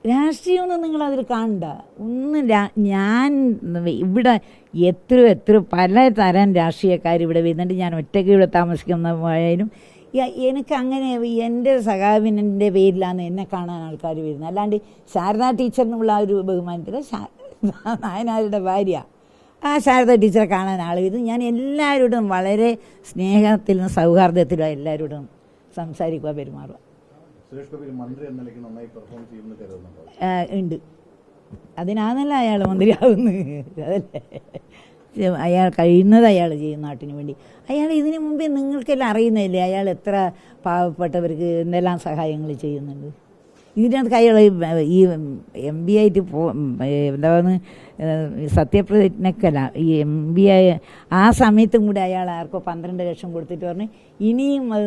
രാഷ്ട്രീയമൊന്നും നിങ്ങളതിൽ കാണണ്ട. ഒന്നും ഞാൻ ഇവിടെ എത്ര പലതരം രാഷ്ട്രീയക്കാർ ഇവിടെ വരുന്നുണ്ട്. ഞാൻ ഒറ്റയ്ക്ക് ഇവിടെ താമസിക്കുന്ന പോയാലും എനിക്ക് അങ്ങനെ എൻ്റെ സഖാവിൻ്റെ പേരിലാണ് എന്നെ കാണാൻ ആൾക്കാർ വരുന്നത്. അല്ലാണ്ട് ശാരദാ ടീച്ചറിനുള്ള ഒരു ബഹുമാനത്തിൽ നായനാരുടെ ഭാര്യ ആ ശാരദാ ടീച്ചറെ കാണാൻ ആൾ വരുന്നത്. ഞാൻ എല്ലാവരോടും വളരെ സ്നേഹത്തിലും സൗഹാർദ്ദത്തിലും എല്ലാവരോടും സംസാരിക്കുക, പെരുമാറുക ഉണ്ട്. അതിനാണല്ല അയാൾ മന്ത്രിയാവുന്നത്. അതല്ലേ അയാൾ കഴിയുന്നത് അയാൾ ചെയ്യും നാട്ടിന് വേണ്ടി. അയാൾ ഇതിനു മുമ്പേ നിങ്ങൾക്കെല്ലാം അറിയുന്നില്ലേ അയാൾ എത്ര പാവപ്പെട്ടവർക്ക് എന്തെല്ലാം സഹായങ്ങൾ ചെയ്യുന്നുണ്ട്. ഇതിനകത്ത് അയാൾ ഈ MB ആയിട്ട് എന്താണ് സത്യപ്രതിജ്ഞക്കല്ല, ഈ MB ആയ ആ സമയത്തും കൂടി അയാൾ ആർക്കോ 12 ലക്ഷം കൊടുത്തിട്ട് പറഞ്ഞ് ഇനിയും അത്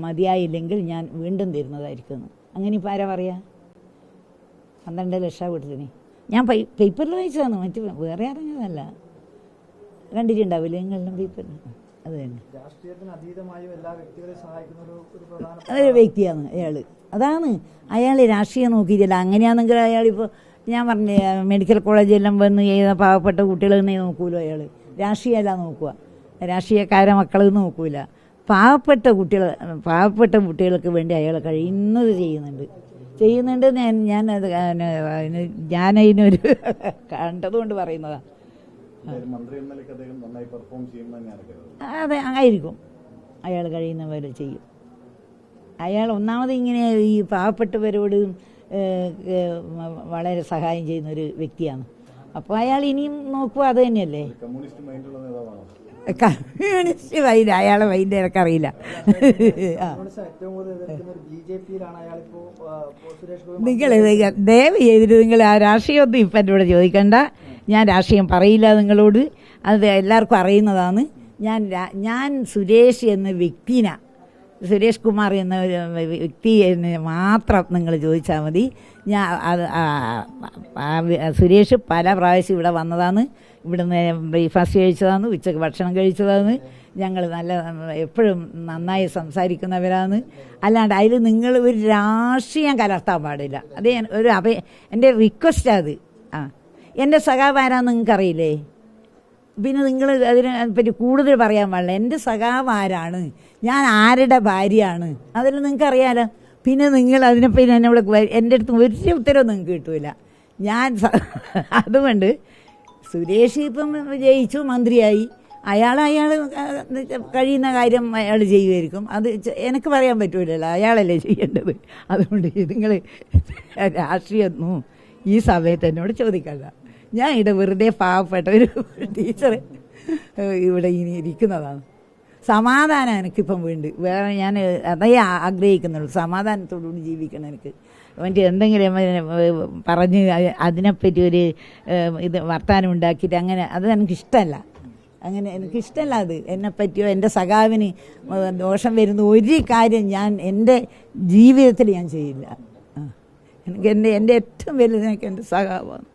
മതിയായില്ലെങ്കിൽ ഞാൻ വീണ്ടും തരുന്നതായിരിക്കും. അങ്ങനെ ഇപ്പോൾ ആരാ പറയാ? 12 ലക്ഷം കൊടുത്തിന് ഞാൻ പേപ്പറിൽ വായിച്ചതാണ്, മറ്റു വേറെ അറിഞ്ഞതല്ല. കണ്ടിട്ടുണ്ടാവില്ലേ നിങ്ങളെല്ലാം പേപ്പറിൽ? അത് തന്നെ അതൊരു വ്യക്തിയാണ് അയാൾ. അതാണ് അയാൾ രാഷ്ട്രീയം നോക്കിയിട്ടില്ല. അങ്ങനെയാണെങ്കിൽ അയാളിപ്പോൾ ഞാൻ പറഞ്ഞ മെഡിക്കൽ കോളേജെല്ലാം വന്ന് ചെയ്ത പാവപ്പെട്ട കുട്ടികളെന്നേ നോക്കൂലോ അയാൾ. രാഷ്ട്രീയമല്ല നോക്കുക, രാഷ്ട്രീയക്കാരെ മക്കളെന്ന് നോക്കൂല. പാവപ്പെട്ട കുട്ടികൾക്ക് വേണ്ടി അയാൾ കഴിയുന്നത് ചെയ്യുന്നുണ്ട്. ഞാനതിനൊരു കണ്ടതുകൊണ്ട് പറയുന്നതാണ്. അതെ, ആയിരിക്കും. അയാൾ കഴിയുന്നവരെ ചെയ്യും. അയാൾ ഒന്നാമത് ഇങ്ങനെ ഈ പാവപ്പെട്ടവരോട് വളരെ സഹായം ചെയ്യുന്നൊരു വ്യക്തിയാണ്. അപ്പോൾ അയാൾ ഇനിയും നോക്കുക, അത് തന്നെയല്ലേ. കമ്മ്യൂണിസ്റ്റ് മൈൻഡ് അയാളെ മൈൻഡ് എനിക്കറിയില്ല. നിങ്ങൾ ദയവ് ചെയ്തിട്ട് നിങ്ങൾ ആ രാഷ്ട്രീയമൊന്നും ഇപ്പം എന്നോട് ചോദിക്കണ്ട. ഞാൻ രാഷ്ട്രീയം പറയില്ല നിങ്ങളോട്, അത് എല്ലാവർക്കും അറിയുന്നതാണ്. ഞാൻ സുരേഷ് എന്ന വ്യക്തിനെ, സുരേഷ് കുമാർ എന്ന വ്യക്തി മാത്രം നിങ്ങൾ ചോദിച്ചാൽ മതി. സുരേഷ് പല പ്രാവശ്യം ഇവിടെ വന്നതാണ്, ഇവിടുന്ന് ബ്രേക്ക്ഫാസ്റ്റ് കഴിച്ചതാണ്, ഉച്ചയ്ക്ക് ഭക്ഷണം കഴിച്ചതാണ്. ഞങ്ങൾ എപ്പോഴും നന്നായി സംസാരിക്കുന്നവരാണ്. അല്ലാണ്ട് അതിൽ നിങ്ങൾ ഒരു രാഷ്ട്രീയം കലർത്താൻ പാടില്ല. അത് എൻ്റെ റിക്വസ്റ്റാണ് അത്. എൻ്റെ സഖാവാരാന്ന് നിങ്ങൾക്കറിയില്ലേ? പിന്നെ നിങ്ങൾ അതിനെപ്പറ്റി കൂടുതൽ പറയാൻ പാടില്ല. എൻ്റെ സഖാവാരാണ്, ഞാൻ ആരുടെ ഭാര്യയാണ്, അതെല്ലാം നിങ്ങൾക്കറിയാലോ. പിന്നെ നിങ്ങൾ അതിനെപ്പറ്റി എന്നോട് എൻ്റെ അടുത്ത് ഒരു ഉത്തരവും നിങ്ങൾക്ക് കിട്ടൂല. അതുകൊണ്ട് സുരേഷ് ഇപ്പം ജയിച്ചു, മന്ത്രിയായി, അയാൾ കഴിയുന്ന കാര്യം അയാൾ ചെയ്യുമായിരിക്കും. അത് എനിക്ക് പറയാൻ പറ്റൂലല്ലോ, അയാളല്ലേ ചെയ്യേണ്ടത്. അതുകൊണ്ട് നിങ്ങൾ രാഷ്ട്രീയമൊന്നും ഈ സമയത്ത് എന്നോട് ചോദിക്കണ്ട. ഞാൻ ഇവിടെ വെറുതെ പാവപ്പെട്ട ഒരു ടീച്ചർ ഇവിടെ ഇനി ഇരിക്കുന്നതാണ്. സമാധാനം എനിക്കിപ്പം വേണ്ട, വേറെ ഞാൻ അതേ ആഗ്രഹിക്കുന്നുള്ളൂ. സമാധാനത്തോടുകൂടി ജീവിക്കണം എനിക്ക്. മറ്റേ എന്തെങ്കിലും പറഞ്ഞ് അതിനെപ്പറ്റി ഒരു വർത്തമാനം ഉണ്ടാക്കിയിട്ട് അങ്ങനെ അത് എനിക്കിഷ്ടമല്ല. അത് എന്നെപ്പറ്റിയോ എൻ്റെ സഖാവിന് ദോഷം വരുന്ന ഒരു കാര്യം ഞാൻ എൻ്റെ ജീവിതത്തിൽ ഞാൻ ചെയ്യില്ല. എനിക്ക് എൻ്റെ ഏറ്റവും വലുത് എനിക്ക് എൻ്റെ സഖാവാണ്.